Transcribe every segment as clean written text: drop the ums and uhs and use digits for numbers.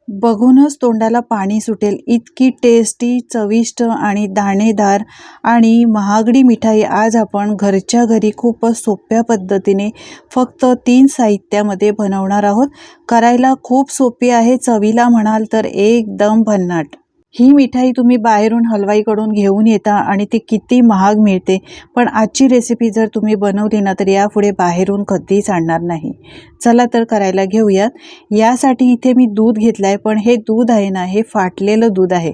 बघूनच तोंडाला पाणी सुटेल इतकी टेस्टी, चविष्ट आणि दाणेदार आणि महागडी मिठाई आज आपण घरच्या घरी खूपच सोप्या पद्धतीने फक्त 3 साहित्यामध्ये बनवणार आहोत। करायला खूप सोपी आहे, चवीला म्हणाल तर एकदम भन्नाट। ही मिठाई तुम्ही बाहेरून हलवाईकडून घेऊन येता आणि ती किती महाग मिळते, पण आजची रेसिपी जर तुम्ही बनवली ना तर यापुढे बाहेरून कधीच आणणार नाही। चला तर करायला घेऊयात। यासाठी इथे मी दूध घेतलं आहे, पण हे दूध आहे ना हे फाटलेलं दूध आहे।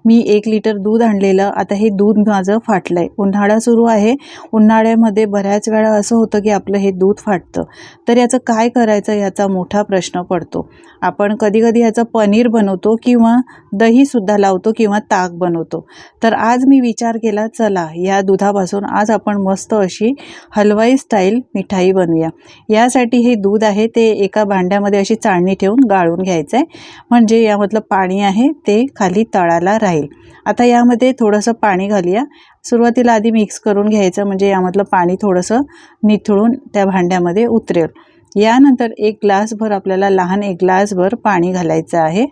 मी 1 लिटर दूध आणलेलं, आता हे दूध माझं फाटलं आहे। उन्हाळा सुरू आहे, उन्हाळ्यामध्ये बऱ्याच वेळा असं होतं की आपलं हे दूध फाटतं, तर याचं काय करायचं याचा मोठा प्रश्न पडतो। आपण कधी कधी याचं पनीर बनवतो किंवा दहीसुद्धा लावतो किंवा ताक बनवतो। तर आज मी विचार केला चला या दुधापासून आज आपण मस्त अशी हलवाई स्टाईल मिठाई बनवूया। यासाठी हे दूध आहे ते एका भांड्यामध्ये अशी चाळणी ठेवून गाळून घ्यायचं आहे, म्हणजे यामधलं पाणी आहे ते खाली तळाला राहील। आता यामध्ये थोडंसं पाणी घालूया। सुरुवातीला आधी मिक्स करून घ्यायचं, म्हणजे यामधलं पाणी थोडंसं निथळून त्या भांड्यामध्ये उतरेल। यानंतर 1 ग्लासभर आपल्याला लहान 1 ग्लासभर पाणी घालायचं आहे।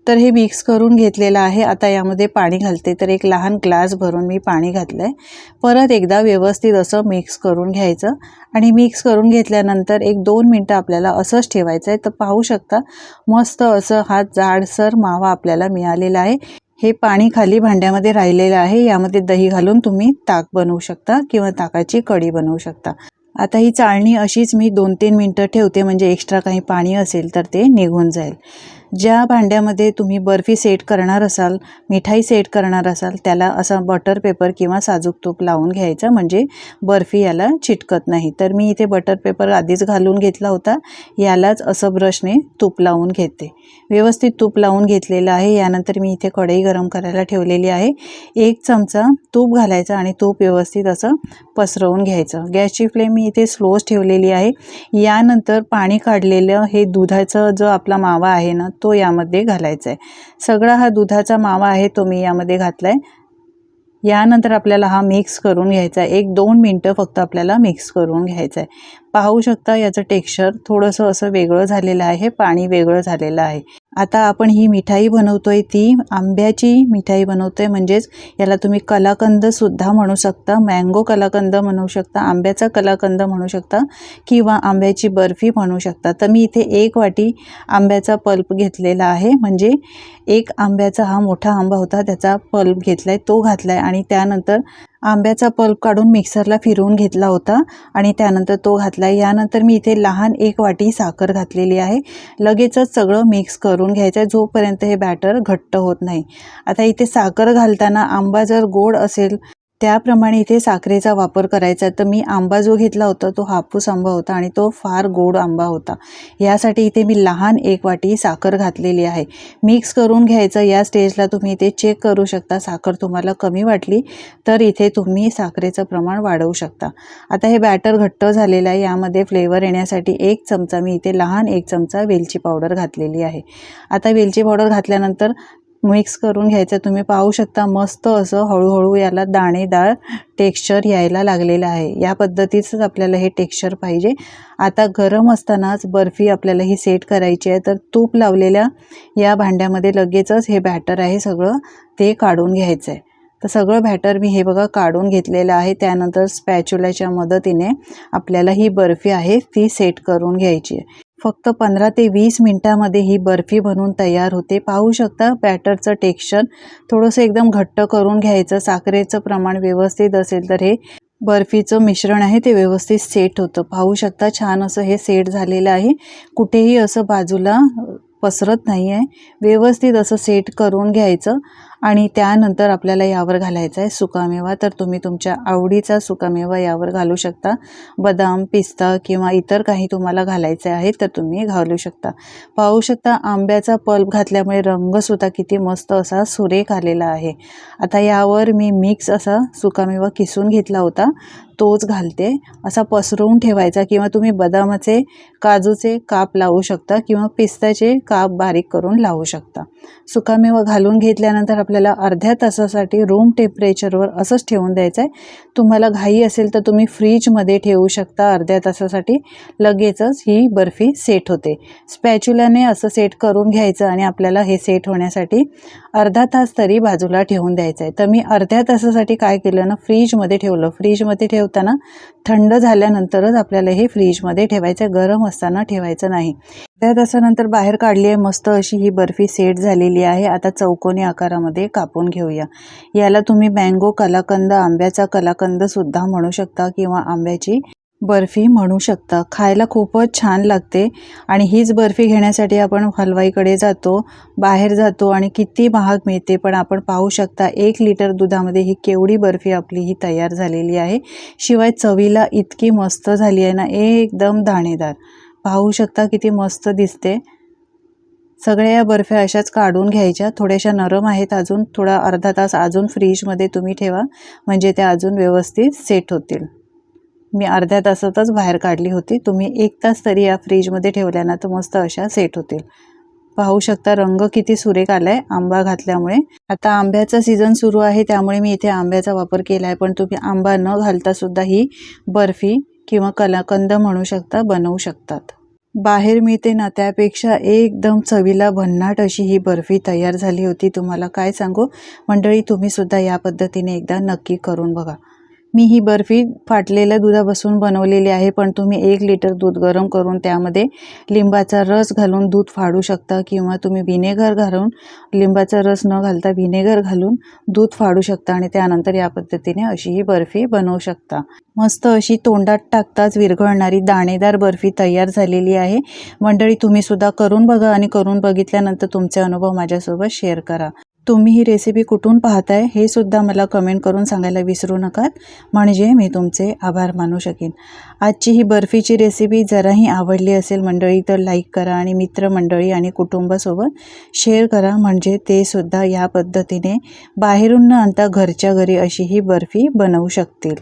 तर हे मिक्स करून घेतलेलं आहे। आता यामध्ये पाणी घालते, तर 1 लहान ग्लास भरून मी पाणी घातलं आहे। परत एकदा व्यवस्थित असं मिक्स करून घ्यायचं आणि मिक्स करून घेतल्यानंतर 1-2 मिनटं आपल्याला असंच ठेवायचं आहे। तर पाहू शकता मस्त असं हा जाडसर मावा आपल्याला मिळालेला आहे। हे पाणी खाली भांड्यामध्ये राहिलेलं आहे, यामध्ये दही घालून तुम्ही ताक बनवू शकता किंवा ताकाची कढी बनवू शकता। आता ही चाळणी अशीच मी 2-3 मिनटं ठेवते, म्हणजे एक्स्ट्रा काही पाणी असेल तर ते निघून जाईल। ज्या भांड्यामध्ये तुम्ही बर्फी सेट करणार असाल, मिठाई सेट करणार असाल, त्याला असा बटर पेपर किंवा साजूक तूप लावून घ्यायचं, म्हणजे बर्फी याला चिटकत नाही। तर मी इथे बटर पेपर आधीच घालून घेतला होता, यालाच असं ब्रशने तूप लावून घेते। व्यवस्थित तूप लावून घेतलेलं आहे। यानंतर मी इथे कढई गरम करायला ठेवलेली आहे। 1 चमचा तूप घालायचं आणि तूप व्यवस्थित असं पसरवून घ्यायचं। गॅसची फ्लेम मी इथे स्लोच ठेवलेली आहे। यानंतर पाणी काढलेलं हे दुधाचं जो आपला मावा आहे ना तो यामध्ये घालायचा आहे। सगळा हा दुधाचा मावा आहे तो मी यामध्ये घातलाय। यानंतर आपल्याला हा मिक्स करून घ्यायचा आहे। 1-2 मिनटं फक्त आपल्याला मिक्स करून घ्यायचं आहे। पाहू शकता याचं टेक्स्चर थोडंसं असं वेगळं झालेलं आहे, पाणी वेगळं झालेलं आहे। आता आपण ही मिठाई बनवतोय ती आंब्याची मिठाई बनवतोय, म्हणजेच याला तुम्ही कलाकंद सुद्धा म्हणू शकता, मँगो कलाकंद म्हणू शकता, आंब्याचा कलाकंद म्हणू शकता किंवा आंब्याची बर्फी म्हणू शकता। तर मी इथे 1 वाटी आंब्याचा पल्प घेतलेला आहे, म्हणजे 1 आंब्याचा हा मोठा आंबा होता त्याचा पल्प घेतलाय, तो घातलाय आणि त्यानंतर आंब्याचा पल्प काढून मिक्सरला फिरवून घेतला होता आणि त्यानंतर तो घातला। यानंतर मी इथे लहान 1 वाटी साखर घातलेली आहे। लगेचच सगळं मिक्स करून घ्यायचं आहे जोपर्यंत हे बॅटर घट्ट होत नाही। आता इथे साखर घालताना आंबा जर गोड असेल त्याप्रमाणे इथे साखरेचा वापर करायचा। तर मी आंबा जो घेतला होता तो हापूस आंबा होता आणि तो फार गोड आंबा होता, यासाठी इथे मी लहान 1 वाटी साखर घातलेली आहे। मिक्स करून घ्यायचं। या स्टेजला तुम्ही इथे चेक करू शकता, साखर तुम्हाला कमी वाटली तर इथे तुम्ही साखरेचं प्रमाण वाढवू शकता। आता हे बॅटर घट्ट झालेलं आहे, यामध्ये फ्लेवर येण्यासाठी 1 चमचा मी इथे लहान 1 चमचा वेलची पावडर घातलेली आहे। आता वेलची पावडर घातल्यानंतर मिक्स करून घ्यायचं। तुम्ही पाहू शकता मस्त असं हळूहळू याला दाणेदार टेक्स्चर यायला लागलेलं आहे। या पद्धतीचंच आपल्याला हे टेक्स्चर पाहिजे। आता गरम असतानाच बर्फी आपल्याला ही सेट करायची आहे, तर तूप लावलेल्या या भांड्यामध्ये लगेचच हे बॅटर आहे सगळं ते काढून घ्यायचं आहे। तर सगळं बॅटर मी हे बघा काढून घेतलेलं आहे। त्यानंतर स्पॅच्युलाच्या मदतीने आपल्याला ही बर्फी आहे ती सेट करून घ्यायची आहे। फक्त 15 ते 20 मिनिटांमध्ये ही बर्फी बनवून तयार होते। पाहू शकता बॅटरचं टेक्स्चर थोडंसं एकदम घट्ट करून घ्यायचं। साखरेचं प्रमाण व्यवस्थित असेल तर हे बर्फीचं मिश्रण आहे ते व्यवस्थित सेट होतं। पाहू शकता छान असं हे सेट झालेलं आहे, कुठेही असं बाजूला पसरत नाही आहे। व्यवस्थित असं सेट करून घ्यायचं आणि त्यानंतर आपल्याला यावर घालायचा आहे सुकामेवा। तर तुम्ही तुमच्या आवडीचा सुकामेवा यावर घालू शकता, बदाम, पिस्ता किंवा इतर काही तुम्हाला घालायचे आहे तर तुम्ही घालू शकता। पाहू शकता आंब्याचा पल्प घातल्यामुळे रंगसुद्धा किती मस्त असा सुरेख आलेला आहे। आता यावर मी मिक्स असा सुकामेवा किसून घेतला होता तोच घालते. असा पसरवून ठेवायचा किंवा तुम्ही बदामाचे काजूचे काप लावू शकता किंवा पिस्ताचे काप बारीक करून लावू शकता. सुकामेवा घालून घेतल्यानंतर आपल्याला अर्ध्या तासासाठी रूम टेम्परेचरवर असंच ठेवून द्यायचं आहे. तुम्हाला घाई असेल तर तुम्ही फ्रीजमध्ये ठेवू शकता. अर्ध्या तासासाठी लगेचच ही बर्फी सेट होते. स्पॅच्युलाने असं सेट करून घ्यायचं आणि आपल्याला हे सेट होण्यासाठी अर्धा तास तरी बाजूला ठेवून द्यायचं आहे. तर मी अर्ध्या तासासाठी काय केलं ना, फ्रीजमध्ये ठेवलं. फ्रीजमध्ये ठेवताना थंड झाल्यानंतरच आपल्याला हे फ्रीजमध्ये ठेवायचं, गरम असताना ठेवायचं नाही. अर्ध्या तासानंतर बाहेर काढली आहे. मस्त अशी ही बर्फी सेट झालेली आहे. आता चौकोनी आकारामध्ये कापून घेऊया. याला तुम्ही मँगो कलाकंद, आंब्याचा कलाकंद सुद्धा म्हणू शकता किंवा आंब्याची बर्फी म्हणू शकता. खायला खूपच छान लागते आणि हीच बर्फी घेण्यासाठी आपण हलवाईकडे जातो, बाहेर जातो आणि किती महाग मिळते. पण आपण पाहू शकता 1 लिटर दुधामध्ये ही केवढी बर्फी आपली ही तयार झालेली आहे. शिवाय चवीला इतकी मस्त झाली आहे ना, एकदम दाणेदार. पाहू शकता किती मस्त दिसते. सगळ्या या बर्फ्या अशाच काढून घ्यायच्या. थोड्याशा नरम आहेत, अजून थोडा अर्धा तास अजून फ्रीजमध्ये तुम्ही ठेवा, म्हणजे त्या अजून व्यवस्थित सेट होतील. मी अर्ध्या तासातच बाहेर काढली होती. तुम्ही 1 तास तरी या फ्रीजमध्ये ठेवल्या ना तर मस्त अशा सेट होतील. पाहू शकता रंग किती सुरेख आला आहे आंबा घातल्यामुळे. आता आंब्याचा सीझन सुरू आहे त्यामुळे मी इथे आंब्याचा वापर केला आहे, पण तुम्ही आंबा न घालता सुद्धा ही बर्फी किंवा कलाकंद म्हणू शकता, बनवू शकतात. बाहेर मिळते ना त्यापेक्षा एकदम चवीला भन्नाट अशी ही बर्फी तयार झाली होती. तुम्हाला काय सांगू मंडळी, तुम्ही सुद्धा या पद्धतीने एकदा नक्की करून बघा. मी ही बर्फी फाटलेल्या दुधापासून बनवलेली आहे, पण तुम्ही 1 लिटर दूध गरम करून त्यामध्ये लिंबाचा रस घालून दूध फाडू शकता किंवा तुम्ही व्हिनेगर घालून, लिंबाचा रस न घालता व्हिनेगर घालून दूध फाडू शकता आणि त्यानंतर या पद्धतीने अशी ही बर्फी बनवू शकता. मस्त अशी तोंडात टाकताच विरघळणारी दाणेदार बर्फी तयार झालेली आहे. मंडळी तुम्ही सुद्धा करून बघा आणि करून बघितल्यानंतर तुमचे अनुभव माझ्यासोबत शेअर करा. तुम्ही ही रेसिपी कुठून पाहताय हे सुद्धा मला कमेंट करून सांगायला विसरू नका, म्हणजे मी तुमचे आभार मानू शकेन. आजची ही बर्फीची रेसिपी जराही आवडली असेल मंडळी तर लाईक करा आणि मित्रमंडळी आणि कुटुंबासोबत शेअर करा, म्हणजे ते सुद्धा या पद्धतीने बाहेरून न आणता घरच्या घरी अशी ही बर्फी बनवू शकतील.